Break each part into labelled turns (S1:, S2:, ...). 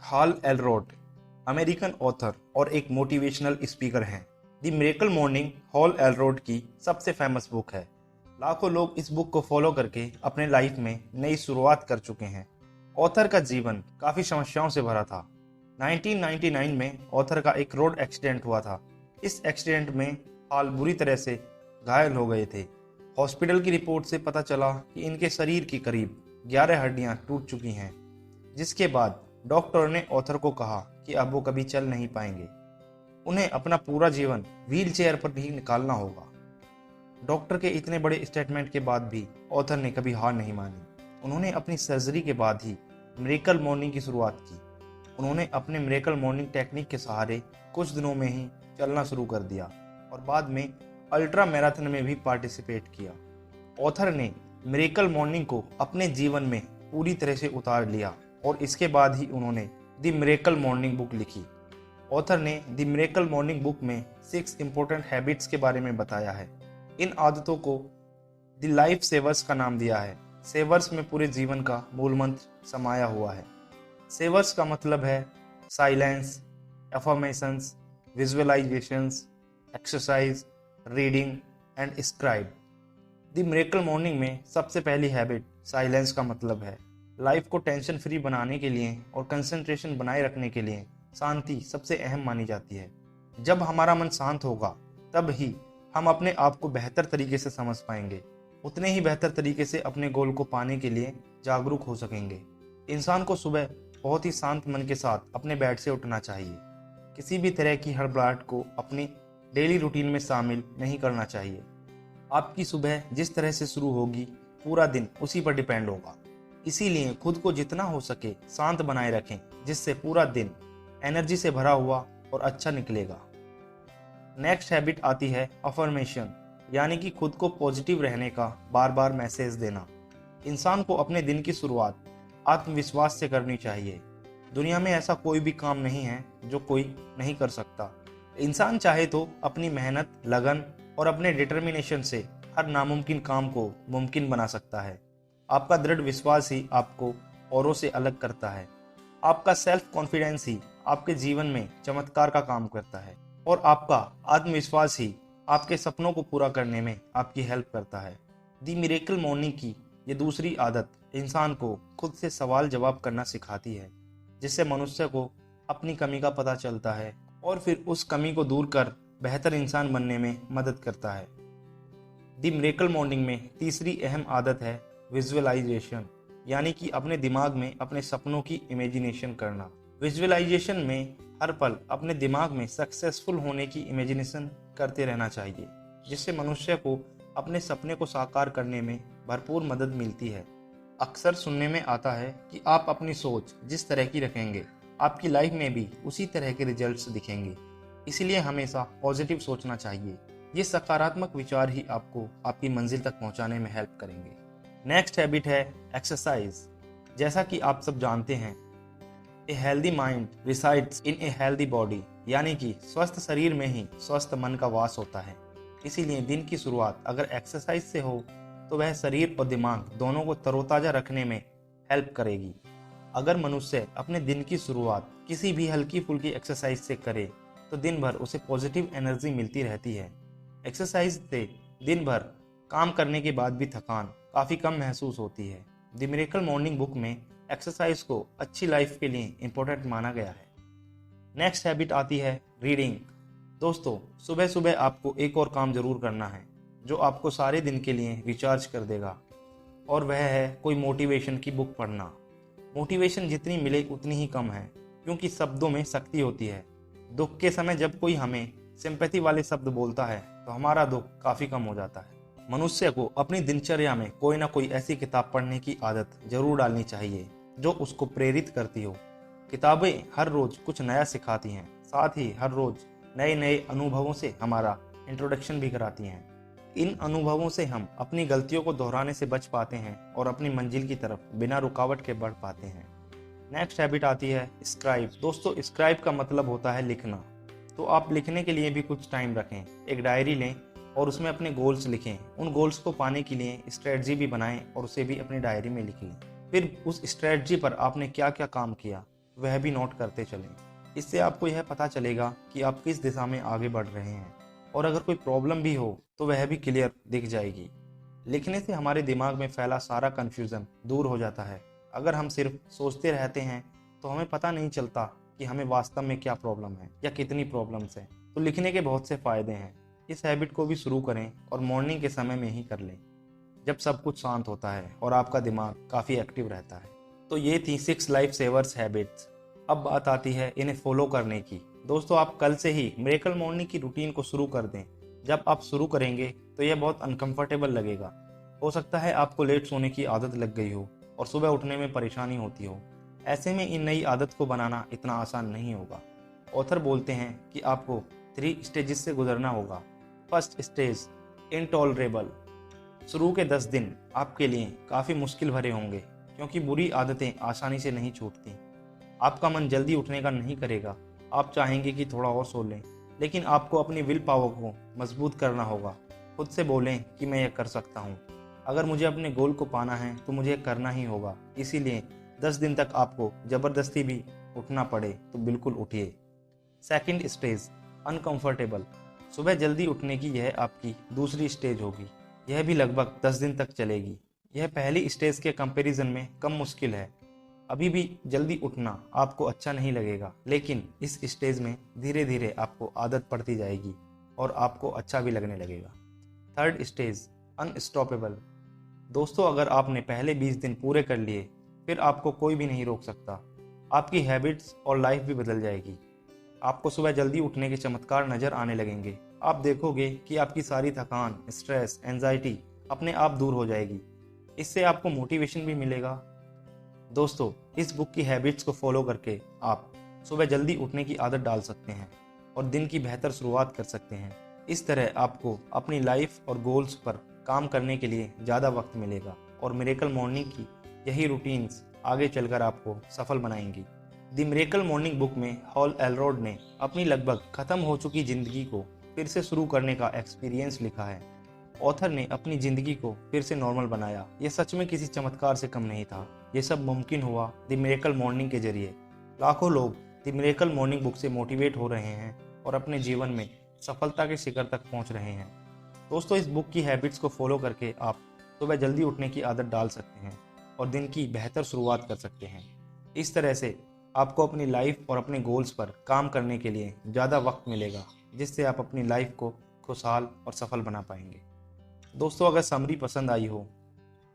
S1: Hall एलरोड American author और एक motivational speaker हैं। द मिरेकल मॉर्निंग हॉल एलरोड की सबसे फेमस बुक है। लाखों लोग इस बुक को फॉलो करके अपने लाइफ में नई शुरुआत कर चुके हैं। ऑथर का जीवन काफ़ी समस्याओं से भरा था। 1999 में ऑथर का एक रोड एक्सीडेंट हुआ था। इस एक्सीडेंट में हॉल बुरी तरह से घायल हो गए थे। हॉस्पिटल की रिपोर्ट से पता चला कि इनके शरीर की करीब 11 हड्डियां टूट चुकी हैं, जिसके बाद डॉक्टर ने ऑथर को कहा कि अब वो कभी चल नहीं पाएंगे। उन्हें अपना पूरा जीवन व्हील चेयर पर ही निकालना होगा। डॉक्टर के इतने बड़े स्टेटमेंट के बाद भी ऑथर ने कभी हार नहीं मानी। उन्होंने अपनी सर्जरी के बाद ही मिरेकल मॉर्निंग की शुरुआत की। उन्होंने अपने मिरेकल मॉर्निंग टेक्निक के सहारे कुछ दिनों में ही चलना शुरू कर दिया और बाद में अल्ट्रा मैराथन में भी पार्टिसिपेट किया। ऑथर ने मिरेकल मॉर्निंग को अपने जीवन में पूरी तरह से उतार लिया और इसके बाद ही उन्होंने द मिरेकल मॉर्निंग बुक लिखी। ऑथर ने द मिरेकल मॉर्निंग बुक में 6 इंपॉर्टेंट हैबिट्स के बारे में बताया है। इन आदतों को द लाइफ सेवर्स का नाम दिया है। सेवर्स में पूरे जीवन का मूल मंत्र समाया हुआ है। सेवर्स का मतलब है silence, affirmations, visualisations, exercise, reading and scribe. The miracle morning में सबसे पहली हैबिट साइलेंस का मतलब है। लाइफ को टेंशन फ्री बनाने के लिए और कंसंट्रेशन बनाए रखने के लिए शांति सबसे अहम मानी जाती है। जब हमारा मन शांत होगा तब ही हम अपने आप को बेहतर तरीके से समझ पाएंगे, उतने ही बेहतर तरीके से अपने गोल को पाने के लिए जागरूक हो सकेंगे। इंसान को सुबह बहुत ही शांत मन के साथ अपने बेड से उठना चाहिए। किसी भी तरह की हड़बड़ाहट को अपनी डेली रूटीन में शामिल नहीं करना चाहिए। आपकी सुबह जिस तरह से शुरू होगी पूरा दिन उसी पर डिपेंड होगा। इसीलिए खुद को जितना हो सके शांत बनाए रखें, जिससे पूरा दिन एनर्जी से भरा हुआ और अच्छा निकलेगा। नेक्स्ट हैबिट आती है अफर्मेशन, यानी कि खुद को पॉजिटिव रहने का बार बार मैसेज देना। इंसान को अपने दिन की शुरुआत आत्मविश्वास से करनी चाहिए। दुनिया में ऐसा कोई भी काम नहीं है जो कोई नहीं कर सकता। इंसान चाहे तो अपनी मेहनत, लगन और अपने डिटर्मिनेशन से हर नामुमकिन काम को मुमकिन बना सकता है। आपका दृढ़ विश्वास ही आपको औरों से अलग करता है। आपका सेल्फ कॉन्फिडेंस ही आपके जीवन में चमत्कार का काम करता है और आपका आत्मविश्वास ही आपके सपनों को पूरा करने में आपकी हेल्प करता है। द मिरेकल मॉर्निंग की ये दूसरी आदत इंसान को खुद से सवाल जवाब करना सिखाती है, जिससे मनुष्य को अपनी कमी का पता चलता है और फिर उस कमी को दूर कर बेहतर इंसान बनने में मदद करता है। द मिरेकल मॉर्निंग में तीसरी अहम आदत है विजुअलाइजेशन, यानी कि अपने दिमाग में अपने सपनों की इमेजिनेशन करना। विजुअलाइजेशन में हर पल अपने दिमाग में सक्सेसफुल होने की इमेजिनेशन करते रहना चाहिए, जिससे मनुष्य को अपने सपने को साकार करने में भरपूर मदद मिलती है। अक्सर सुनने में आता है कि आप अपनी सोच जिस तरह की रखेंगे आपकी लाइफ में भी उसी तरह के रिजल्ट्स दिखेंगे। इसलिए हमेशा पॉजिटिव सोचना चाहिए। ये सकारात्मक विचार ही आपको आपकी मंजिल तक पहुंचाने में हेल्प करेंगे। नेक्स्ट हैबिट है एक्सरसाइज। जैसा कि आप सब जानते हैं, a healthy mind resides in a healthy body, यानी कि स्वस्थ शरीर में ही स्वस्थ मन का वास होता है। इसीलिए दिन की शुरुआत अगर एक्सरसाइज से हो तो वह शरीर और दिमाग दोनों को तरोताजा रखने में हेल्प करेगी। अगर मनुष्य अपने दिन की शुरुआत किसी भी हल्की फुल्की एक्सरसाइज से करे तो दिन भर उसे पॉजिटिव एनर्जी मिलती रहती है। एक्सरसाइज से दिन भर काम करने के बाद भी थकान काफ़ी कम महसूस होती है। द मिरेकल मॉर्निंग बुक में एक्सरसाइज को अच्छी लाइफ के लिए इम्पोर्टेंट माना गया है। नेक्स्ट हैबिट आती है रीडिंग। दोस्तों, सुबह सुबह आपको एक और काम जरूर करना है जो आपको सारे दिन के लिए रिचार्ज कर देगा, और वह है कोई मोटिवेशन की बुक पढ़ना। मोटिवेशन जितनी मिले उतनी ही कम है, क्योंकि शब्दों में शक्ति होती है। दुख के समय जब कोई हमें सिंपैथी वाले शब्द बोलता है तो हमारा दुख काफ़ी कम हो जाता है। मनुष्य को अपनी दिनचर्या में कोई ना कोई ऐसी किताब पढ़ने की आदत जरूर डालनी चाहिए जो उसको प्रेरित करती हो। किताबें हर रोज कुछ नया सिखाती हैं, साथ ही हर रोज नए नए अनुभवों से हमारा इंट्रोडक्शन भी कराती हैं। इन अनुभवों से हम अपनी गलतियों को दोहराने से बच पाते हैं और अपनी मंजिल की तरफ बिना रुकावट के बढ़ पाते हैं। नेक्स्ट हैबिट आती है स्क्राइब। दोस्तों, स्क्राइब का मतलब होता है लिखना। तो आप लिखने के लिए भी कुछ टाइम रखें, एक डायरी लें और उसमें अपने गोल्स लिखें। उन गोल्स को पाने के लिए स्ट्रेटजी भी बनाएं और उसे भी अपनी डायरी में लिख लें। फिर उस स्ट्रेटजी पर आपने क्या क्या काम किया वह भी नोट करते चलें। इससे आपको यह पता चलेगा कि आप किस दिशा में आगे बढ़ रहे हैं, और अगर कोई प्रॉब्लम भी हो तो वह भी क्लियर दिख जाएगी। लिखने से हमारे दिमाग में फैला सारा कन्फ्यूज़न दूर हो जाता है। अगर हम सिर्फ सोचते रहते हैं तो हमें पता नहीं चलता कि हमें वास्तव में क्या प्रॉब्लम है या कितनी प्रॉब्लम्स हैं। तो लिखने के बहुत से फ़ायदे हैं। इस हैबिट को भी शुरू करें और मॉर्निंग के समय में ही कर लें, जब सब कुछ शांत होता है और आपका दिमाग काफ़ी एक्टिव रहता है। तो ये थी 6 लाइफ सेवर्स हैबिट्स। अब बात आती है इन्हें फॉलो करने की। दोस्तों, आप कल से ही मिरेकल मॉर्निंग की रूटीन को शुरू कर दें। जब आप शुरू करेंगे तो यह बहुत अनकंफर्टेबल लगेगा। हो सकता है आपको लेट सोने की आदत लग गई हो और सुबह उठने में परेशानी होती हो। ऐसे में इन नई आदत को बनाना इतना आसान नहीं होगा। ऑथर बोलते हैं कि आपको 3 स्टेजेस से गुजरना होगा। First stage, intolerable. शुरू के 10 दिन आपके लिए काफ़ी मुश्किल भरे होंगे, क्योंकि बुरी आदतें आसानी से नहीं छूटती। आपका मन जल्दी उठने का नहीं करेगा। आप चाहेंगे कि थोड़ा और सो लें, लेकिन आपको अपनी विल पावर को मजबूत करना होगा। खुद से बोलें कि मैं यह कर सकता हूँ। अगर मुझे अपने गोल को पाना है तो मुझे करना ही होगा। इसीलिए 10 दिन तक आपको ज़बरदस्ती भी उठना पड़े तो बिल्कुल उठिए। Second stage, uncomfortable. सुबह जल्दी उठने की यह आपकी दूसरी स्टेज होगी। यह भी लगभग 10 दिन तक चलेगी। यह पहली स्टेज के कंपैरिजन में कम मुश्किल है। अभी भी जल्दी उठना आपको अच्छा नहीं लगेगा, लेकिन इस स्टेज में धीरे धीरे आपको आदत पड़ती जाएगी और आपको अच्छा भी लगने लगेगा। Third stage, unstoppable. दोस्तों, अगर आपने पहले 20 दिन पूरे कर लिए, फिर आपको कोई भी नहीं रोक सकता। आपकी हैबिट्स और लाइफ भी बदल जाएगी। आपको सुबह जल्दी उठने के चमत्कार नजर आने लगेंगे। आप देखोगे कि आपकी सारी थकान, स्ट्रेस, एंजाइटी अपने आप दूर हो जाएगी। इससे आपको मोटिवेशन भी मिलेगा। दोस्तों, इस बुक की हैबिट्स को फॉलो करके आप सुबह जल्दी उठने की आदत डाल सकते हैं और दिन की बेहतर शुरुआत कर सकते हैं। इस तरह आपको अपनी लाइफ और गोल्स पर काम करने के लिए ज़्यादा वक्त मिलेगा और मिरेकल मॉर्निंग की यही रूटीन्स आगे चलकर आपको सफल बनाएंगी। द मिरेकल मॉर्निंग बुक में हॉल एलरोड ने अपनी लगभग खत्म हो चुकी जिंदगी को फिर से शुरू करने का एक्सपीरियंस लिखा है। ऑथर ने अपनी जिंदगी को फिर से नॉर्मल बनाया। यह सच में किसी चमत्कार से कम नहीं था। यह सब मुमकिन हुआ द मिरेकल मॉर्निंग के जरिए। लाखों लोग द मिरेकल मॉर्निंग बुक से मोटिवेट हो रहे हैं और अपने जीवन में सफलता के शिखर तक पहुंच रहे हैं। दोस्तों, इस बुक की हैबिट्स को फॉलो करके आप सुबह जल्दी उठने की आदत डाल सकते हैं और दिन की बेहतर शुरुआत कर सकते हैं। इस तरह से आपको अपनी लाइफ और अपने गोल्स पर काम करने के लिए ज़्यादा वक्त मिलेगा, जिससे आप अपनी लाइफ को खुशहाल और सफल बना पाएंगे। दोस्तों, अगर समरी पसंद आई हो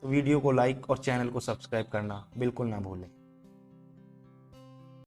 S1: तो वीडियो को लाइक और चैनल को सब्सक्राइब करना बिल्कुल ना भूलें।